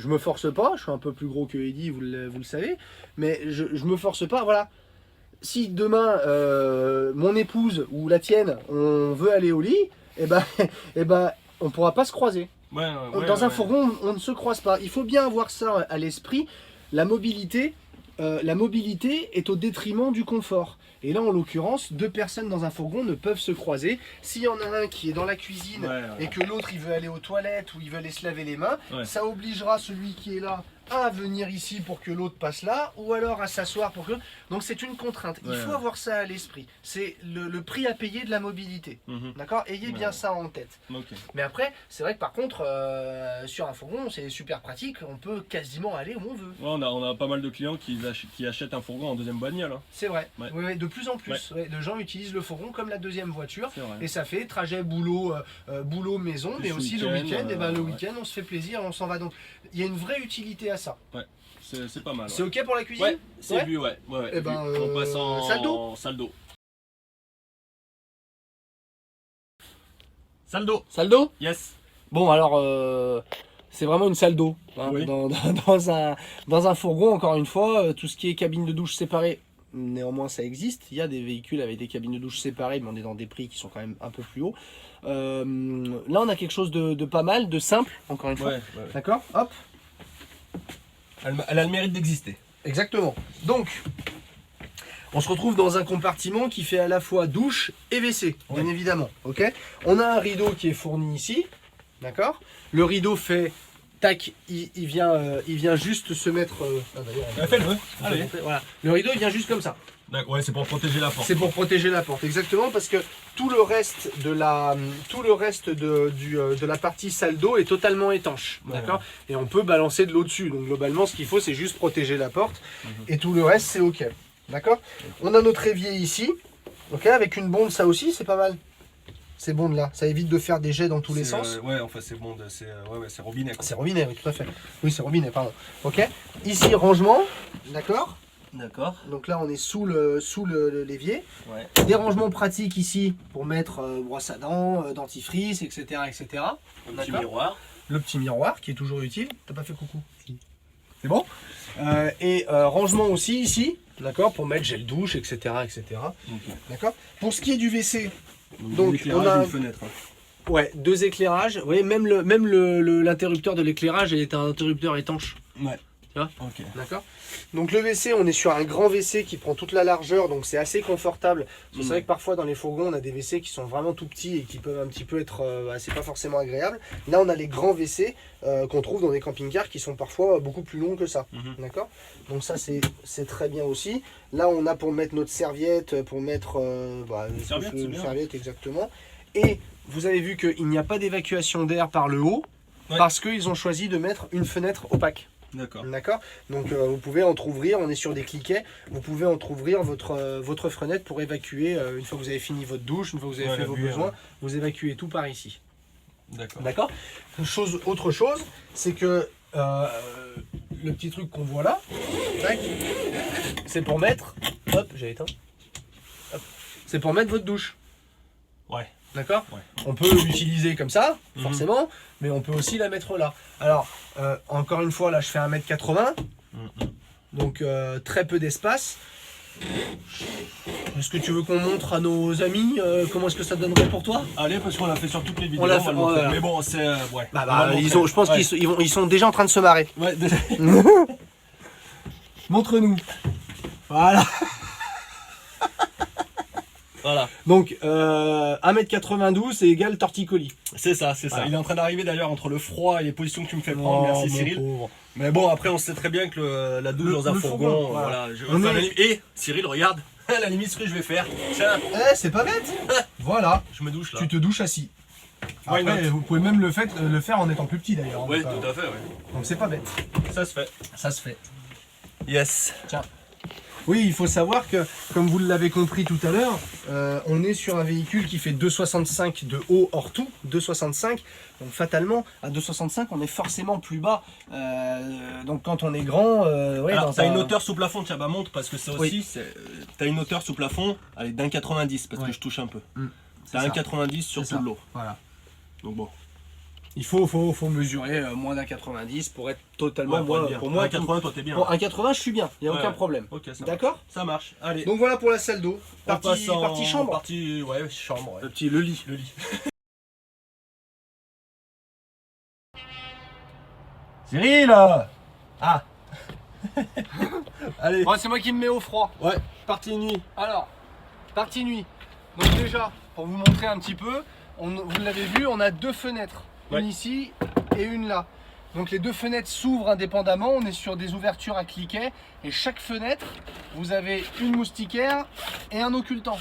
je me force pas, je suis un peu plus gros que Eddy, vous le savez, mais je me force pas, voilà. Si demain, mon épouse ou la tienne, on veut aller au lit, eh ben, on pourra pas se croiser. Ouais, ouais, Dans un ouais. fourgon, on ne se croise pas. Il faut bien avoir ça à l'esprit, la mobilité est au détriment du confort. Et là, en l'occurrence, deux personnes dans un fourgon ne peuvent se croiser. S'il y en a un qui est dans la cuisine et que l'autre il veut aller aux toilettes ou il veut aller se laver les mains, ça obligera celui qui est là à venir ici pour que l'autre passe là, ou alors à s'asseoir pour que... Donc c'est une contrainte. Il faut avoir ça à l'esprit. C'est le prix à payer de la mobilité. D'accord ? Ayez bien ça en tête. Ok. Mais après, c'est vrai que par contre, sur un fourgon, c'est super pratique. On peut quasiment aller où on veut. Ouais, on a pas mal de clients qui achètent un fourgon en deuxième bagnole. Hein. C'est vrai. Ouais. Oui, de plus en plus. Ouais, de gens utilisent le fourgon comme la deuxième voiture. C'est vrai. Et ça fait trajet boulot, maison, Plus mais aussi le week-end, week-end. Et ben, le ouais. week-end, on se fait plaisir, on s'en va. Donc, il y a une vraie utilité à ça. Ouais, c'est pas mal. C'est ok pour la cuisine ? Ouais, c'est Ouais. vu, ouais. Eh ben, vu. On passe en saldo. saldo. Saldo. Saldo ? Yes. Bon, alors, c'est vraiment une salle d'eau. Hein, Oui. dans un fourgon, encore une fois, tout ce qui est cabine de douche séparée, néanmoins ça existe. Il y a des véhicules avec des cabines de douche séparées, mais on est dans des prix qui sont quand même un peu plus hauts. Là, on a quelque chose de pas mal, de simple, encore une fois. Ouais. D'accord ? Hop. Elle a le mérite d'exister. Exactement. Donc, on se retrouve dans un compartiment qui fait à la fois douche et WC, bien évidemment. Ok. On a un rideau qui est fourni ici, d'accord. Le rideau fait, tac, il vient juste se mettre. Fais-le. Allez. Voilà. Le rideau il vient juste comme ça. Ouais, c'est pour protéger la porte. C'est pour protéger la porte, exactement, parce que tout le reste de la partie salle d'eau est totalement étanche, d'accord. Et on peut balancer de l'eau dessus. Donc globalement, ce qu'il faut, c'est juste protéger la porte, et tout le reste, c'est ok, d'accord. On a notre évier ici, ok, avec une bonde, ça aussi, c'est pas mal. Ces bondes là, ça évite de faire des jets dans tous les sens. Ouais, enfin c'est bon, c'est robinet. Quoi. C'est robinet, oui, tout à fait. Oui, c'est robinet, pardon. Ok. Ici, rangement, d'accord. D'accord. Donc là, on est sous l'évier. Ouais. Des rangements pratiques ici pour mettre brosse à dents, dentifrice, etc. etc. Un petit D'accord. miroir. Le petit miroir qui est toujours utile. T'as pas fait coucou? C'est bon. Et rangement aussi ici, d'accord, pour mettre gel douche, etc. etc. Okay. D'accord. Pour ce qui est du WC, Donc on a une fenêtre. ouais, deux éclairages. Vous voyez, même l'interrupteur de l'éclairage est un interrupteur étanche. Ouais. Tu vois? Ok. D'accord. Donc le WC, on est sur un grand WC qui prend toute la largeur, donc c'est assez confortable. Parce que c'est vrai que parfois dans les fourgons, on a des WC qui sont vraiment tout petits et qui peuvent un petit peu être, c'est pas forcément agréable. Là, on a les grands WC qu'on trouve dans des camping-cars qui sont parfois beaucoup plus longs que ça. D'accord. Donc ça, c'est très bien aussi. Là, on a pour mettre notre serviette, pour mettre serviette exactement. Et vous avez vu qu'il n'y a pas d'évacuation d'air par le haut, parce qu'ils ont choisi de mettre une fenêtre opaque. D'accord. D'accord. Donc vous pouvez entrouvrir, on est sur des cliquets, vous pouvez entrouvrir votre fenêtre pour évacuer, une fois que vous avez fini votre douche, une fois que vous avez fait vos besoins, vous évacuez tout par ici. D'accord. D'accord. Autre chose, c'est que le petit truc qu'on voit là, c'est pour mettre, hop, j'ai éteint, c'est pour mettre votre douche. Ouais. D'accord. Ouais. On peut l'utiliser comme ça, forcément, mais on peut aussi la mettre là. Alors, encore une fois, là, je fais 1m80, donc très peu d'espace. Est-ce que tu veux qu'on montre à nos amis comment est-ce que ça donnerait pour toi? Allez, parce qu'on l'a fait sur toutes les vidéos. On l'a fait, mais bon, c'est... ouais. Je pense qu'ils sont déjà en train de se marrer. Ouais, Montre-nous. Voilà. voilà. Donc 1m92 c'est égal torticolis. C'est ça, c'est ça. Voilà. Il est en train d'arriver d'ailleurs entre le froid et les positions que tu me fais prendre. Merci Cyril. Pauvre. Mais bon, après on sait très bien que la douche dans un fourgon, voilà. Et Cyril, regarde, à la limite ce que je vais faire. Tiens, c'est pas bête. Voilà. je me douche là. Tu te douches assis. Après, vous pouvez même le faire en étant plus petit d'ailleurs. Oui, tout à fait, ouais. Donc c'est pas bête. Ça se fait. Ça se fait. Yes. Tiens. Oui, il faut savoir que, comme vous l'avez compris tout à l'heure, on est sur un véhicule qui fait 2,65 de haut hors tout, 2,65. Donc fatalement, à 2,65, on est forcément plus bas. Donc quand on est grand, alors, t'as une hauteur sous plafond, tiens, bah montre, parce que ça aussi, t'as une hauteur sous plafond, allez, d'1,90, parce que je touche un peu. T'as 1,90 sur tout l'eau. Voilà. Donc bon. Il faut mesurer moins d'1,90 pour être totalement pour moi 1,80 toi t'es bien. Bon, 1,80 je suis bien, il n'y a aucun problème. Ok, d'accord. Ça marche. Allez. Donc voilà pour la salle d'eau. Partie chambre. Partie chambre. Ouais. Le lit. Le lit. Cyril. Ah. Allez. Bon, c'est moi qui me mets au froid. Ouais. Partie nuit. Alors, partie nuit. Donc déjà, pour vous montrer un petit peu, vous l'avez vu, on a deux fenêtres. Une ici et une là. Donc les deux fenêtres s'ouvrent indépendamment, on est sur des ouvertures à cliquet. Et chaque fenêtre, vous avez une moustiquaire et un occultant.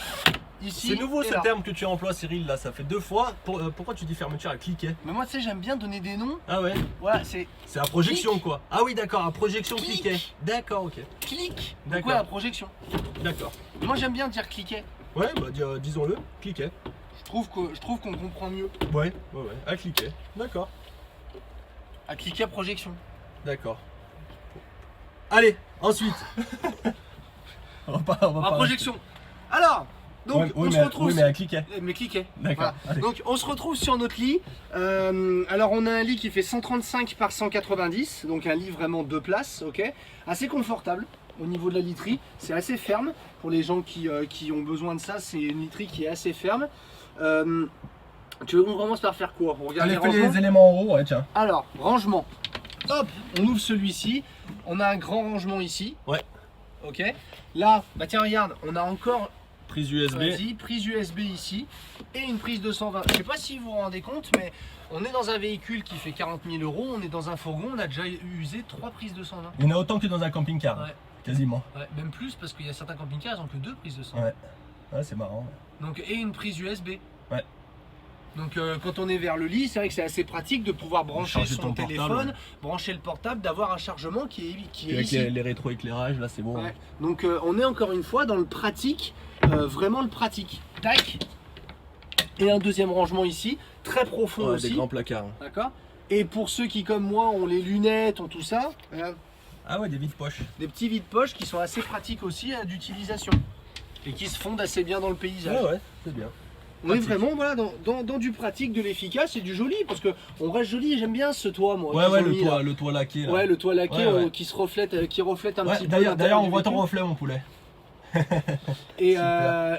Ici. C'est nouveau ce là. terme que tu emploies Cyril là, ça fait 2 fois. Pourquoi tu dis fermeture à cliquet? Mais moi tu sais, j'aime bien donner des noms. Ah ouais. Voilà, c'est à projection quoi. Ah oui d'accord, à projection cliquet. D'accord, ok. clic. D'accord. Ouais, à projection. D'accord. Moi j'aime bien dire cliquet. Ouais, bah disons-le, cliquet. Je trouve qu'on comprend mieux. Ouais, à cliquet. D'accord. À cliquet à projection. D'accord. Allez, ensuite. on va À projection. Alors, donc on se retrouve. Oui, mais à cliquet. Mais cliquet. D'accord. Voilà. Donc on se retrouve sur notre lit. Alors on a un lit qui fait 135 par 190, donc un lit vraiment 2 places, ok. Assez confortable au niveau de la literie. C'est assez ferme pour les gens qui ont besoin de ça. C'est une literie qui est assez ferme. Tu veux qu'on commence par faire quoi? On regarde les éléments en haut, ouais tiens. Alors, rangement. Hop, on ouvre celui-ci. On a un grand rangement ici. Ouais. Ok. Là, bah tiens, regarde, on a encore Prise USB. vas-y, prise USB ici et une prise 220. Je sais pas si vous vous rendez compte, mais on est dans un véhicule qui fait 40 000 €. On est dans un fourgon. On a déjà usé 3 prises 220. Il y en a autant que dans un camping-car. Ouais. Quasiment. Ouais, même plus parce qu'il y a certains camping-cars qui ont que 2 prises 220. Ouais. Ouais, c'est marrant. Donc, et une prise USB. Ouais. Donc quand on est vers le lit, c'est vrai que c'est assez pratique de pouvoir brancher Charger son ton téléphone, portable. brancher le portable, d'avoir un chargement qui est Avec ici. les rétroéclairages, là c'est bon. Ouais. Donc on est encore une fois dans le pratique, vraiment le pratique. Tac. Et un deuxième rangement ici, très profond aussi. Des grands placards. D'accord. Et pour ceux qui comme moi ont les lunettes, ont tout ça, Ah ouais, des vides-poches. des petits vides-poches qui sont assez pratiques aussi d'utilisation. Et qui se fondent assez bien dans le paysage. Ouais, c'est bien. On est vraiment voilà, dans du pratique, de l'efficace et du joli, parce que on reste joli et j'aime bien ce toit moi. Ouais, le toit laqué. Là. Ouais, le toit laqué Ouais. qui reflète un petit peu. D'ailleurs, on voit ton reflet, mon poulet. Et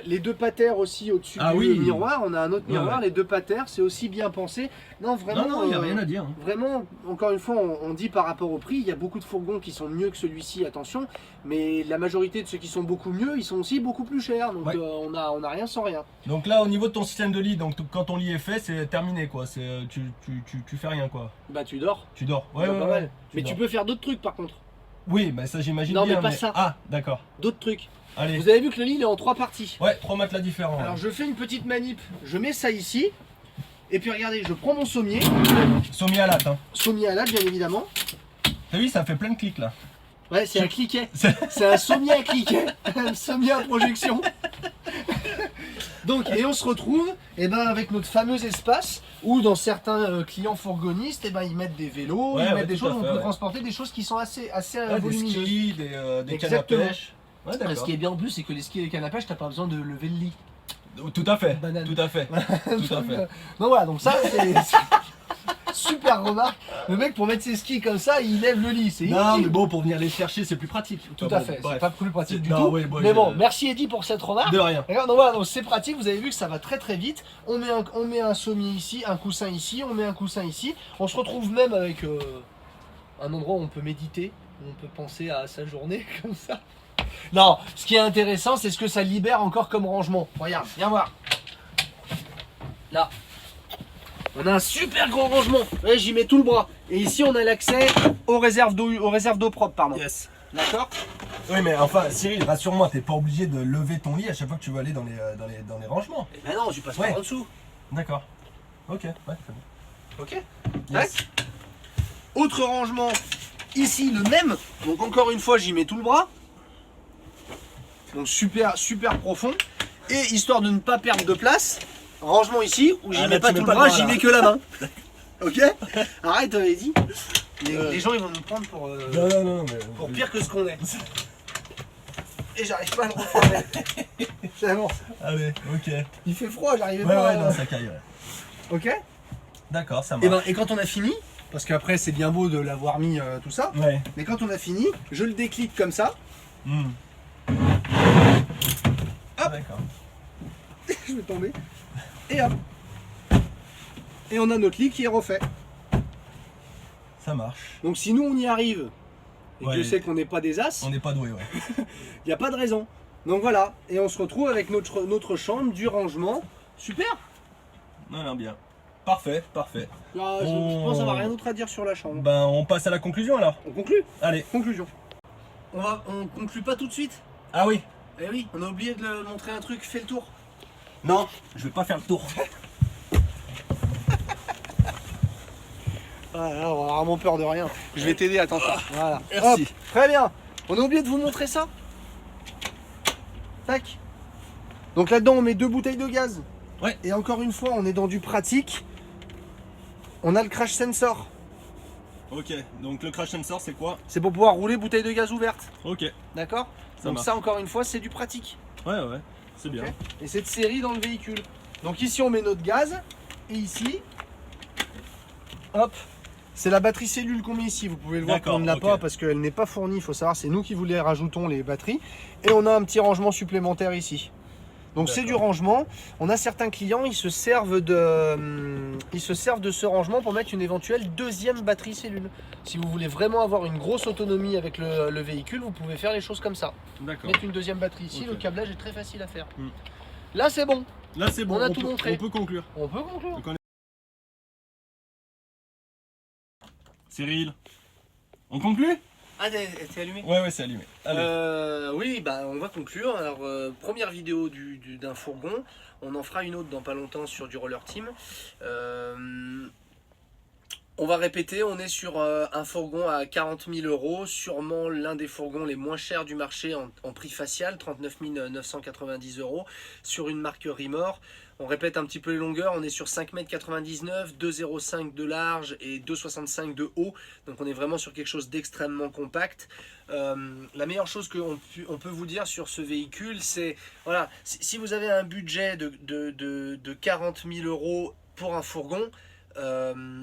les deux patères aussi au-dessus du miroir, on a un autre miroir, ouais. les deux patères, c'est aussi bien pensé. Non, vraiment, Non, il n'y a rien à dire. Hein. Vraiment, encore une fois, on dit par rapport au prix, il y a beaucoup de fourgons qui sont mieux que celui-ci, attention, mais la majorité de ceux qui sont beaucoup mieux, ils sont aussi beaucoup plus chers, donc ouais. on a rien sans rien. Donc là, au niveau de ton système de lit, donc quand ton lit est fait, c'est terminé quoi, tu fais rien quoi. Bah tu dors. Tu dors, ouais, pas mal. Mais dors. tu peux faire d'autres trucs par contre. Oui, bah ça j'imagine bien. Non mais pas ça. Ah, d'accord. D'autres trucs. Allez. Vous avez vu que le lit il est en 3 parties. Ouais, 3 matelas différents. Alors je fais une petite manip, je mets ça ici, et puis regardez, je prends mon sommier. Sommier à latte, hein. Sommier à latte, bien évidemment. T'as vu, ça fait plein de clics là. Ouais, c'est un cliquet. C'est un sommier à cliquet. Un sommier à projection. Donc, et on se retrouve avec notre fameux espace où dans certains clients fourgonnistes, ils mettent des vélos, ils mettent des choses, on peut transporter des choses qui sont assez volumineuses. Des skis, des cannes à pêche. Ouais, ce qui est bien en plus, c'est que les skis et les cannes à pêche, t'as pas besoin de lever le lit. Tout à fait. Banane. Tout à fait. Tout à fait. Donc voilà, donc ça c'est super remarque. Le mec pour mettre ses skis comme ça, il lève le lit. C'est non, mais bon, pour venir les chercher, c'est plus pratique. Tout à fait. C'est pas plus pratique du tout. Oui, mais bon, merci Eddy pour cette remarque. De rien. Regarde, donc voilà, donc c'est pratique. Vous avez vu que ça va très très vite. On met un sommier ici, un coussin ici, on met un coussin ici. On se retrouve même avec un endroit où on peut méditer, où on peut penser à sa journée comme ça. Non, ce qui est intéressant, c'est ce que ça libère encore comme rangement. Regarde, viens voir. Là, on a un super gros rangement. Ouais, j'y mets tout le bras. Et ici, on a l'accès aux réserves d'eau propre, pardon. Yes. D'accord. Oui, mais enfin, Cyril, rassure-moi, t'es pas obligé de lever ton lit à chaque fois que tu veux aller dans les rangements. Eh ben non, je passe par en dessous. D'accord. Ok, ouais, très bien. Ok. Yes. Autre rangement. Ici, le même. Donc encore une fois, j'y mets tout le bras. Donc super profond. Et histoire de ne pas perdre de place, rangement ici où j'y mets pas tout le bras, j'y mets que la main. Ok. Arrête Eddy. Les gens ils vont nous prendre pour, pour pire que ce qu'on est. Et j'arrive pas à le refaire. C'est bon. Allez, ok. Il fait froid, j'arrivais pas. Ouais, non, ça caille. Ouais. Ok. D'accord, ça marche. Et quand on a fini, parce qu'après c'est bien beau de l'avoir mis tout ça, mais quand on a fini, je le déclic comme ça. Hop. D'accord. Je vais tomber. Et hop. Et on a notre lit qui est refait. Ça marche. Donc si nous on y arrive, et que je sais qu'on n'est pas des as, on n'est pas doué, il n'y a pas de raison. Donc voilà, et on se retrouve avec notre chambre, du rangement. Super. Non, bien. Parfait. Je pense avoir rien d'autre à dire sur la chambre. Ben, on passe à la conclusion alors. On conclut. Allez. Conclusion. On conclut pas tout de suite. Ah oui. Eh oui, on a oublié de le montrer un truc, fais le tour. Non, je vais pas faire le tour. Voilà, on a vraiment peur de rien. Je vais t'aider, attends. Voilà. Merci. Hop, très bien. On a oublié de vous montrer ça. Tac. Donc là-dedans, on met 2 bouteilles de gaz. Ouais. Et encore une fois, on est dans du pratique. On a le crash sensor. Ok, donc le crash sensor c'est quoi? C'est pour pouvoir rouler bouteille de gaz ouverte. Ok. D'accord. Donc ça, encore une fois, c'est du pratique. Ouais, c'est bien. Okay. Et cette série dans le véhicule. Donc ici, on met notre gaz. Et ici, hop, c'est la batterie cellule qu'on met ici. Vous pouvez le voir qu'on ne l'a pas parce qu'elle n'est pas fournie. Il faut savoir, c'est nous qui vous les rajoutons les batteries. Et on a un petit rangement supplémentaire ici. Donc c'est du rangement. On a certains clients, ils se servent de ce rangement pour mettre une éventuelle 2e batterie cellule. Si vous voulez vraiment avoir une grosse autonomie avec le véhicule, vous pouvez faire les choses comme ça. D'accord. Mettre une 2e batterie ici, le câblage est très facile à faire. Là c'est bon. Là c'est bon, on a tout montré. On peut conclure. On peut conclure. Cyril, on conclut? Ah, t'es allumé? Ouais, c'est allumé. Oui, on va conclure. Alors, première vidéo d'un fourgon. On en fera une autre dans pas longtemps sur du roller team. On va répéter, on est sur un fourgon à 40 000 €, sûrement l'un des fourgons les moins chers du marché en prix facial, 39 990 €, sur une marque Rimor. On répète un petit peu les longueurs, on est sur 5,99 m, 2,05 m de large et 2,65 m de haut. Donc on est vraiment sur quelque chose d'extrêmement compact. La meilleure chose qu'on peut vous dire sur ce véhicule, c'est, voilà, si vous avez un budget de 40 000 € pour un fourgon,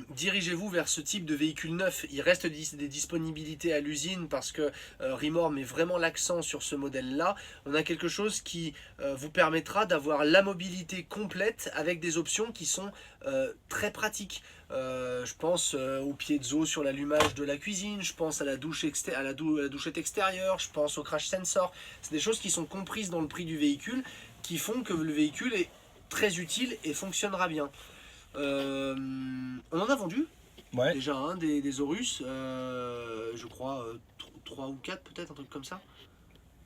dirigez-vous vers ce type de véhicule neuf. Il reste des disponibilités à l'usine parce que Rimor met vraiment l'accent sur ce modèle-là. On a quelque chose qui vous permettra d'avoir la mobilité complète avec des options qui sont très pratiques. Je pense au piezo sur l'allumage de la cuisine, je pense à la douchette extérieure, je pense au crash sensor. C'est des choses qui sont comprises dans le prix du véhicule, qui font que le véhicule est très utile et fonctionnera bien. On en a vendu déjà un des Aurus, je crois 3 ou 4 peut-être, un truc comme ça.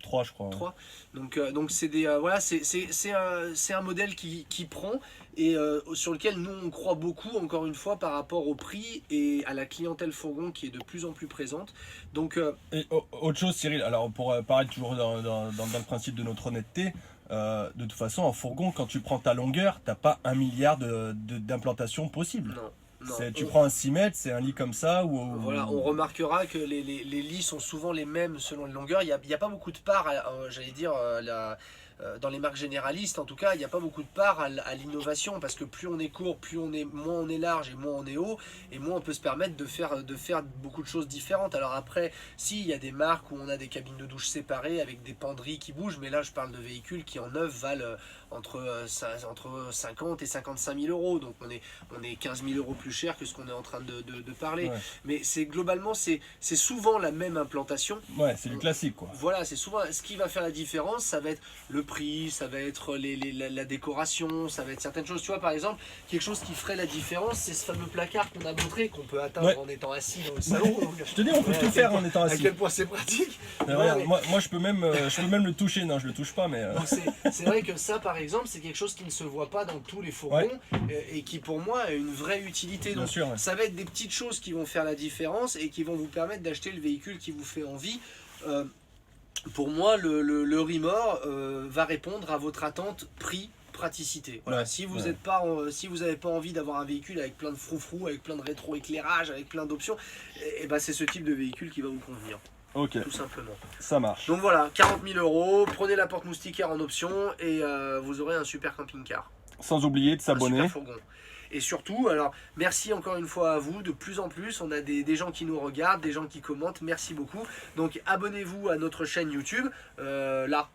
3 je crois. 3. Donc c'est des voilà, c'est un modèle qui prend et sur lequel nous on croit beaucoup, encore une fois, par rapport au prix et à la clientèle fourgon qui est de plus en plus présente. Donc et autre chose, Cyril, alors pour parler toujours dans le principe de notre honnêteté, de toute façon en fourgon, quand tu prends ta longueur, t'as pas 1 milliard d'implantations possibles. non. Tu prends un 6 mètres, c'est un lit comme ça. Voilà, on remarquera que les lits sont souvent les mêmes selon les longueurs. Il n'y a pas beaucoup de part, j'allais dire, dans les marques généralistes en tout cas, il n'y a pas beaucoup de part à l'innovation parce que plus on est court, moins on est large et moins on est haut et moins on peut se permettre de faire beaucoup de choses différentes. Alors après, si, il y a des marques où on a des cabines de douche séparées avec des penderies qui bougent, mais là je parle de véhicules qui en neuf valent entre 50 et 55 000 euros, donc on est 15 000 euros plus cher que ce qu'on est en train de parler. Ouais. Mais globalement c'est souvent la même implantation. Ouais, c'est du classique quoi. Voilà, c'est souvent ce qui va faire la différence, ça va être le prix, ça va être la décoration, ça va être certaines choses. Tu vois, par exemple, quelque chose qui ferait la différence, c'est ce fameux placard qu'on a montré, qu'on peut atteindre en étant assis dans le salon. Donc, je te dis, on peut tout faire en étant assis. À quel point c'est pratique. Regarde, moi je peux même le toucher, non je le touche pas mais... C'est vrai que ça par exemple c'est quelque chose qui ne se voit pas dans tous les fourgons et qui pour moi a une vraie utilité. Donc sûr, ça va être des petites choses qui vont faire la différence et qui vont vous permettre d'acheter le véhicule qui vous fait envie. Pour moi, le Rimor va répondre à votre attente prix praticité. Voilà. Si vous n'avez pas envie d'avoir un véhicule avec plein de froufrou, avec plein de rétroéclairage, avec plein d'options, et ben c'est ce type de véhicule qui va vous convenir. Ok. Tout simplement. Ça marche. Donc voilà, 40 000 euros, prenez la porte moustiquaire en option et vous aurez un super camping-car. Sans oublier de s'abonner. Un super fourgon. Et surtout, alors merci encore une fois à vous, de plus en plus, on a des gens qui nous regardent, des gens qui commentent, merci beaucoup. Donc abonnez-vous à notre chaîne YouTube, là,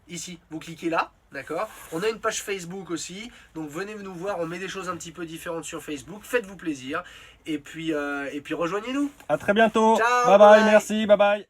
ici, vous cliquez là, d'accord. On a une page Facebook aussi, donc venez nous voir, on met des choses un petit peu différentes sur Facebook, faites-vous plaisir, et puis rejoignez-nous. À très bientôt. Ciao, bye bye, bye. merci, bye bye.